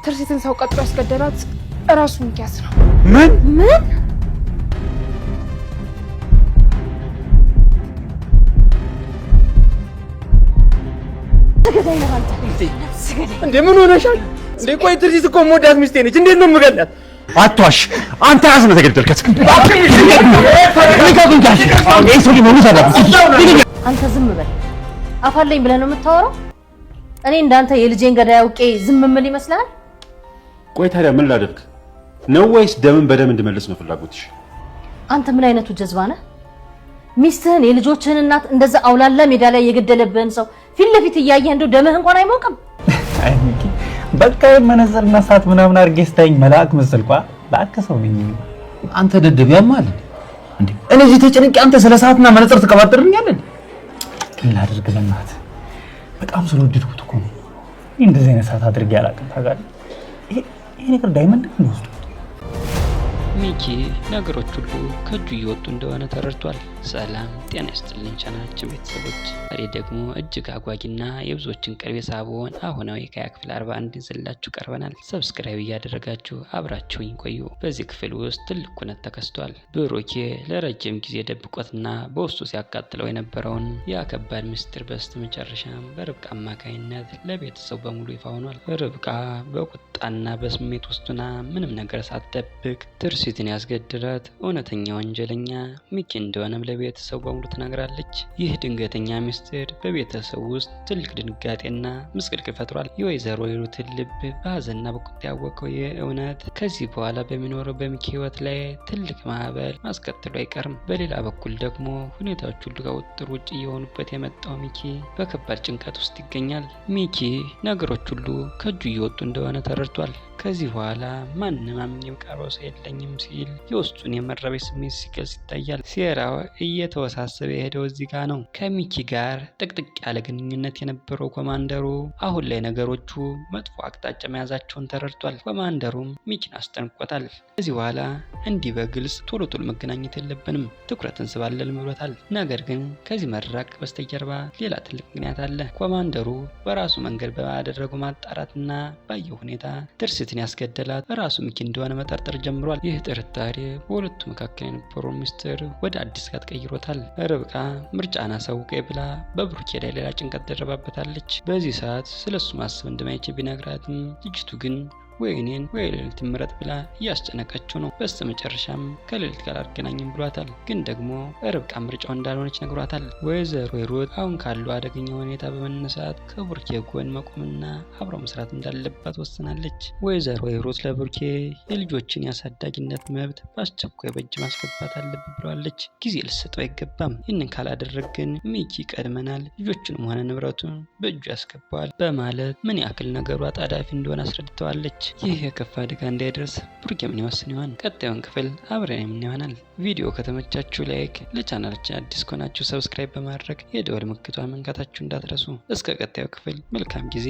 ትርሲትን ሰው ቀጥሮ ያስገደላት ራሱ ሚኪያስ ነው። ምን እንዴ ምን ሆነሻል እንዴ? ቆይ ትርሲት እኮ ሞዳት ሚስቴ ነች። እንዴት ነው የምገላት? አትዋሽ። አንተ ራስ ነው ተገደልከት። አንተ ዝም በል። አፋለኝ ብለህ ነው የምታወራው? እኔ እንዳንተ የልጄን ገዳይ አውቄ ዝም ምን ይመስላል? ቆይ ታዲያ ምን ላድርግ ነው? ወይስ ደምን በደም እንድመልስ ነው ፍላጎትሽ? አንተ ምን አይነቱ ጀዝባ ነህ? ሚስትህን የልጆችህን እናት እንደዛ አውላላ ሜዳ ላይ የገደለብህን ሰው ፊት ለፊት እያየህ እንደው ደምህ እንኳን አይሞቅም? አይ ሚኪ በቃ የመነጽርና ሰዓት ምናምን አድርጌ ስታይኝ መልአክ መሰልኳ። ባከሰው ነኝ። አንተ ደደብ ያማል እንዴ? እኔ እዚህ ተጨንቄ አንተ ስለ ሰዓትና መነጽር ትቀባጥርኛለህ? ምን ላድርግ በእናትህ በጣም ስለወደድኩት እኮ ነው። እንደዚህ አይነት ሰዓት አድርጌ አላውቅም። ታውቃለህ ይሄ ነገር ዳይመንድ ነው ወስዶ ሚኪ ነገሮች ሁሉ ከእጁ እየወጡ እንደሆነ ተረድቷል። ሰላም ጤና ይስጥልኝ ቻናላችን ቤተሰቦች፣ ዛሬ ደግሞ እጅግ አጓጊና የብዙዎችን ቀልብ የሳበውን አሁናዊ የካያ ክፍል 41 ይዘንላችሁ ቀርበናል። ሰብስክራይብ እያደረጋችሁ አብራችሁኝ ቆዩ። በዚህ ክፍል ውስጥ ትልቅ ኩነት ተከስቷል። ብሩኬ ለረጅም ጊዜ ደብቆትና በውስጡ ሲያቃጥለው የነበረውን የከባድ ምስጢር በስተመጨረሻም በርብቃ አማካይነት ለቤተሰቡ በሙሉ ይፋ ሆኗል። ርብቃ በቁጣና በስሜት ውስጡና ምንም ነገር ሳትደብቅ ትርሲትን ያስገድላት እውነተኛ ወንጀለኛ ሚኪ እንደሆነም ለቤተሰቡ በሙሉ ትነግራለች። ይህ ድንገተኛ ምስጢር በቤተሰቡ ውስጥ ትልቅ ድንጋጤና ምስቅልቅል ፈጥሯል። የወይዘሮ ሂሩትን ልብ በሀዘንና በቁጣ ያወቀው የእውነት ከዚህ በኋላ በሚኖረው በሚኪ ህይወት ላይ ትልቅ ማዕበል ማስከተሉ አይቀርም። በሌላ በኩል ደግሞ ሁኔታዎች ሁሉ ከቁጥጥር ውጭ እየሆኑበት የመጣው ሚኪ በከባድ ጭንቀት ውስጥ ይገኛል። ሚኪ ነገሮች ሁሉ ከእጁ እየወጡ እንደሆነ ተረድቷል። ከዚህ በኋላ ማንም አምኜ የምቀርበው ሰው የለኝም ሲል የውስጡን የመረበሽ ስሜት ሲገልጽ ይታያል። ሴራው እየተወሳሰበ የሄደው እዚህ ጋር ነው። ከሚኪ ጋር ጥቅጥቅ ያለ ግንኙነት የነበረው ኮማንደሩ አሁን ላይ ነገሮቹ መጥፎ አቅጣጫ መያዛቸውን ተረድቷል። ኮማንደሩም ሚኪን አስጠንቅቆታል። ከዚህ በኋላ እንዲህ በግልጽ ቶሎ መገናኘት የለብንም፣ ትኩረት እንስባለን ብሎታል። ነገር ግን ከዚህ መድረክ በስተጀርባ ሌላ ትልቅ ምክንያት አለ። ኮማንደሩ በራሱ መንገድ ባደረገው ማጣራትና ባየው ሁኔታ ትርሲትን ያስገደላት ራሱ ሚኪ እንደሆነ መጠርጠር ጀምሯል። ይህ ጥርጣሬ በሁለቱ መካከል የነበረው ምስጢር ወደ አዲስ ጋር ቀይሮታል። ርብቃ ምርጫና አሳውቀኝ ብላ በብሩኬ ላይ ሌላ ጭንቀት ደረባበታለች። በዚህ ሰዓት ስለሱ ማሰብ እንደማይችል ቢነግራትም ልጅቱ ግን ወይ እኔን ወይ ሌሊት ምረጥ ብላ እያስጨነቀችው ነው። በስተመጨረሻም ከሌሊት ጋር አልገናኝም ብሏታል። ግን ደግሞ ርብቃ ምርጫው እንዳልሆነች ነግሯታል። ወይዘሮ ሂሩት አሁን ካለው አደገኛ ሁኔታ በመነሳት ከብሩኬ ጎን መቆምና አብረው መስራት እንዳለባት ወስናለች። ወይዘሮ ሂሩት ለብሩኬ የልጆችን የአሳዳጊነት መብት በአስቸኳይ በእጅ ማስገባት አለብን ብለዋለች። ጊዜ ልሰጠው አይገባም። ይህንን ካላደረግ ግን ሚኪ ይቀድመናል፣ ልጆቹንም ሆነ ንብረቱን በእጁ ያስገባዋል በማለት ምን ያክል ነገሩ አጣዳፊ እንደሆነ አስረድተዋለች። ይህ የከፋ አደጋ እንዳይደርስ ብሩኬ ምን ይወስን ይሆን? ቀጣዩን ክፍል አብረን የምን ይሆናል። ቪዲዮ ከተመቻችሁ ላይክ፣ ለቻናላችን አዲስ ከሆናችሁ ሰብስክራይብ በማድረግ የደወል ምልክቷን መንካታችሁ እንዳትረሱ። እስከ ቀጣዩ ክፍል መልካም ጊዜ